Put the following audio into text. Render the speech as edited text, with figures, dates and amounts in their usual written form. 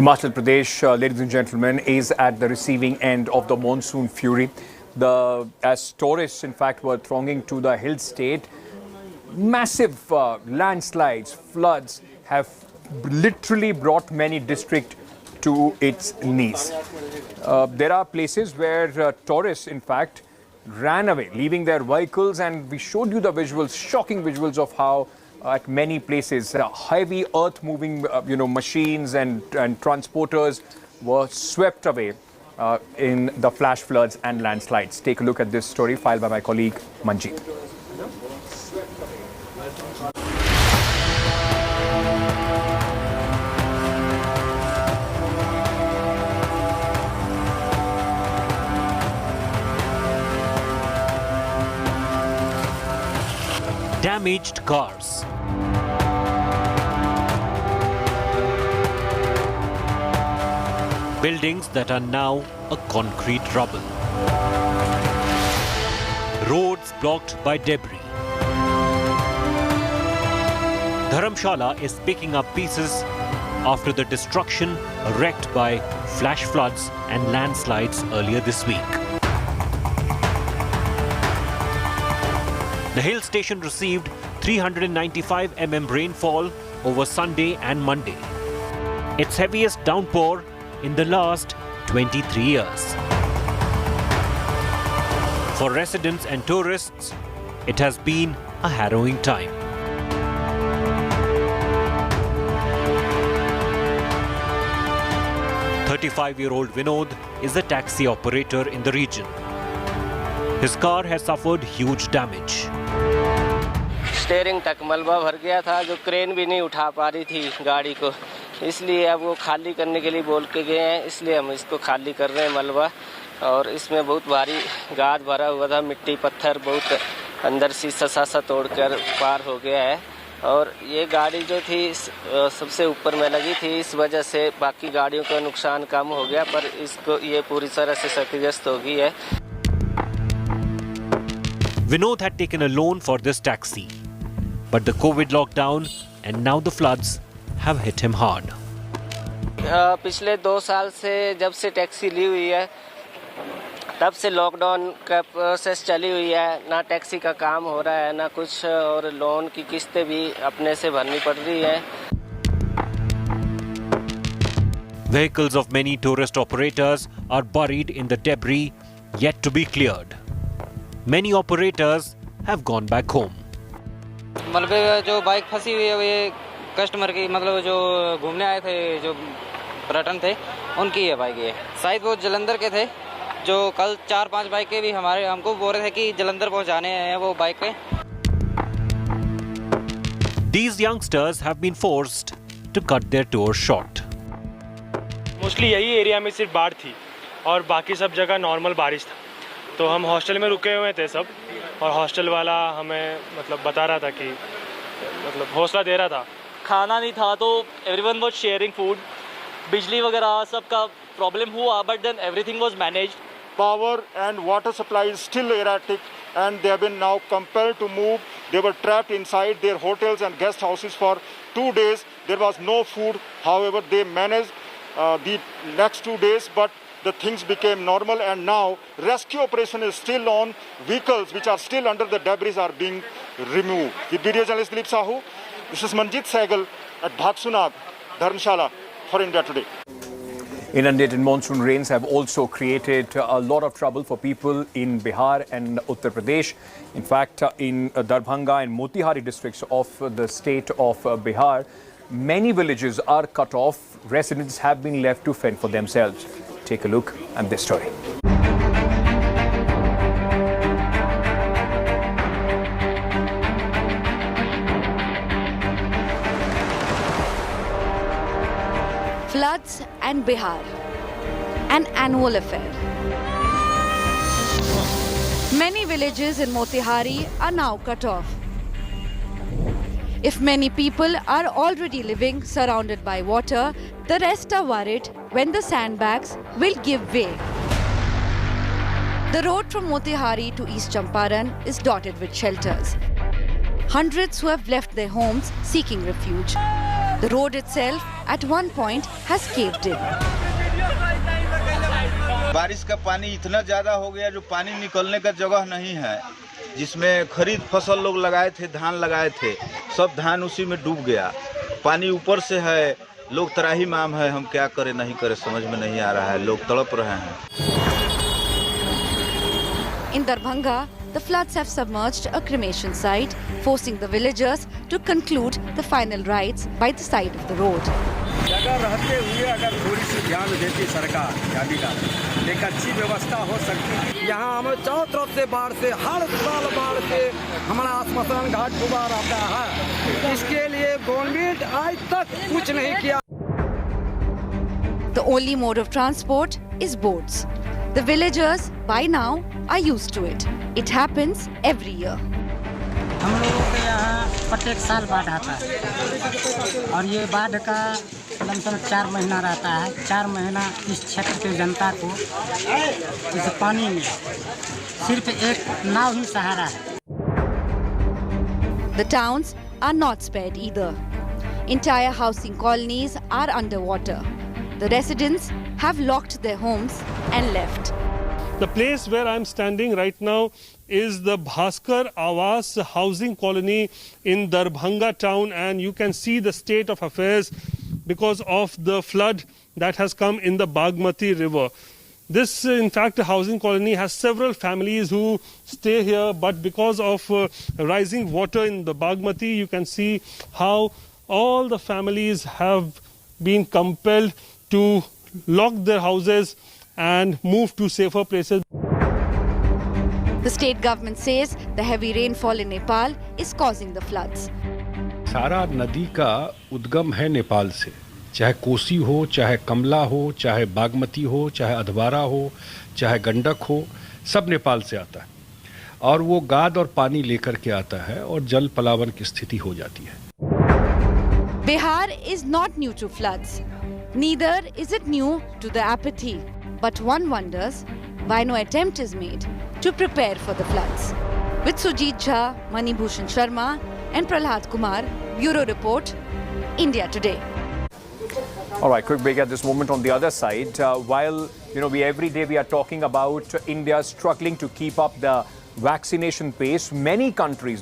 Himachal Pradesh, ladies and gentlemen, is at the receiving end of the monsoon fury. As tourists, in fact, were thronging to the hill state, massive landslides, floods have literally brought many districts to its knees. There are places where tourists, in fact, ran away, leaving their vehicles, and we showed you the visuals, shocking visuals of how at many places heavy earth-moving machines and transporters were swept away in the flash floods and landslides. Take a look at this story filed by my colleague Manjeet. Damaged cars. Buildings that are now a concrete rubble. Roads blocked by debris. Dharamshala is picking up pieces after the destruction wreaked by flash floods and landslides earlier this week. The hill station received 395 mm rainfall over Sunday and Monday, its heaviest downpour in the last 23 years. For residents and tourists, it has been a harrowing time. The 35-year-old Vinod is a taxi operator in the region. His car has suffered huge damage. Steering तक मलबा भर गया था, जो crane भी नहीं उठा पा रही थी गाड़ी को, इसलिए अब वो खाली करने के लिए बोल के गए हैं, इसलिए हम इसको खाली कर रहे हैं मलबा। और इसमें बहुत भारी गाद भरा हुआ था, मिट्टी पत्थर बहुत अंदर शीशा सासा तोड़कर पार हो गया है। और ये गाड़ी जो थी सबसे ऊपर में लगी थी, इस वजह से बाकी गाड़ियों का नुकसान कम हो गया, पर इसको ये पूरी तरह से क्षतिग्रस्त हो गई है। Vinod had taken a loan for this taxi, but the COVID lockdown and now the floods have hit him hard. पिछले 2 साल से जब से टैक्सी ली हुई है, तब से लॉकडाउन का प्रोसेस चली हुई है, ना टैक्सी का काम हो रहा है ना कुछ, और लोन की किस्तें भी अपने से भरनी पड़ रही है। Vehicles of many tourist operators are buried in the debris yet to be cleared. Many operators have gone back home. मलबे जो बाइक फंसी हुई है, ये कस्टमर की, मतलब जो घूमने आए थे, जो पर्यटन थे, उनकी है बाइक। ये शायद वो जलंधर के थे, जो कल 4-5 बाइकें भी हमको बोल रहे थे कि जलंधर पहुंचाने हैं वो बाइक पे। These youngsters have been forced to cut their tour short. Mostly यही एरिया में सिर्फ बाढ़ थी और बाकी सब जगह नॉर्मल बारिश था, तो हम हॉस्टल में रुके हुए थे सब, और हॉस्टल वाला हमें बता रहा था कि हौसला दे रहा था। खाना नहीं था तो एवरीवन वाज शेयरिंग फूड, बिजली वगैरह सबका प्रॉब्लम हुआ, but then everything was managed. Power and water supply is still erratic, and they have been now compelled to move. They were trapped inside their hotels and guest houses for 2 days. There was no food. However, they managed the next 2 days, but the things became normal, and now rescue operation is still on. Vehicles which are still under the debris are being removed. With video journalist Dilip Sahu, this is Manjeet Sehgal at Bhagsunag, Dharamshala for India Today. Inundated monsoon rains have also created a lot of trouble for people in Bihar and Uttar Pradesh. In fact, in Darbhanga and Motihari districts of the state of Bihar, many villages are cut off. Residents have been left to fend for themselves. Take a look at this story. Floods and Bihar, an annual affair. Many villages in Motihari are now cut off. If many people are already living surrounded by water, the rest are worried when the sandbags will give way. The road from Motihari to East Champaran is dotted with shelters. Hundreds who have left their homes seeking refuge. The road itself at one point has caved in. बारिश का पानी इतना ज्यादा हो गया जो पानी निकलने का जगह नहीं है। जिसमें खरीद फसल लोग लगाए थे, धान लगाए थे, सब धान उसी में डूब गया। पानी ऊपर से है, लोग त्राही माम है, हम क्या करें नहीं करें समझ में नहीं आ रहा है, लोग तड़प रहे हैं। In Darbhanga, the floods have submerged a cremation site, forcing the villagers to conclude the final rites by the side of the road. जगह रहते हुए अगर थोड़ी सी ध्यान देती सरकार एक अच्छी व्यवस्था हो सकती। यहाँ हमें चारों तरफ से बाढ़ से, हर साल बाढ़ से हमारा स्मशान घाट डूबा रहता है। इसके लिए गवर्नमेंट आज तक कुछ नहीं किया। The only mode of transport is boats. The villagers by now are used to it. It happens every year. हम लोगों के यहाँ प्रत्येक साल बाढ़ आता है और ये बाढ़ का लमसम 4 महीना रहता है। 4 महीना इस क्षेत्र के जनता को इस पानी में सिर्फ एक नाव ही सहारा है। The towns are not spared either. Entire housing colonies are underwater. The residents have locked their homes and left. The place where I'm standing right now is the Bhaskar Awas housing colony in Darbhanga town, and you can see the state of affairs because of the flood that has come in the Bagmati river. This, in fact, housing colony has several families who stay here, but because of rising water in the Bagmati, you can see how all the families have been compelled to lock their houses and move to safer places. The state government says the heavy rainfall in Nepal is causing the floods. सारा नदी का उद्गम है नेपाल से, चाहे कोसी हो, चाहे कमला हो, चाहे बागमती हो, चाहे अधवारा हो, चाहे गंडक हो, सब नेपाल से आता है और वो गाद और पानी लेकर के आता है और जल पलावन की स्थिति हो जाती है। Bihar is not new to floods. Neither is it new to the apathy. But one wonders why no attempt is made to prepare for the floods. With Sujit Jha, Manibhushan Sharma and Prahlad Kumar, Bureau Report, India Today. All right, quick break at this moment. On the other side, while we every day we are talking about India struggling to keep up the vaccination pace, many countries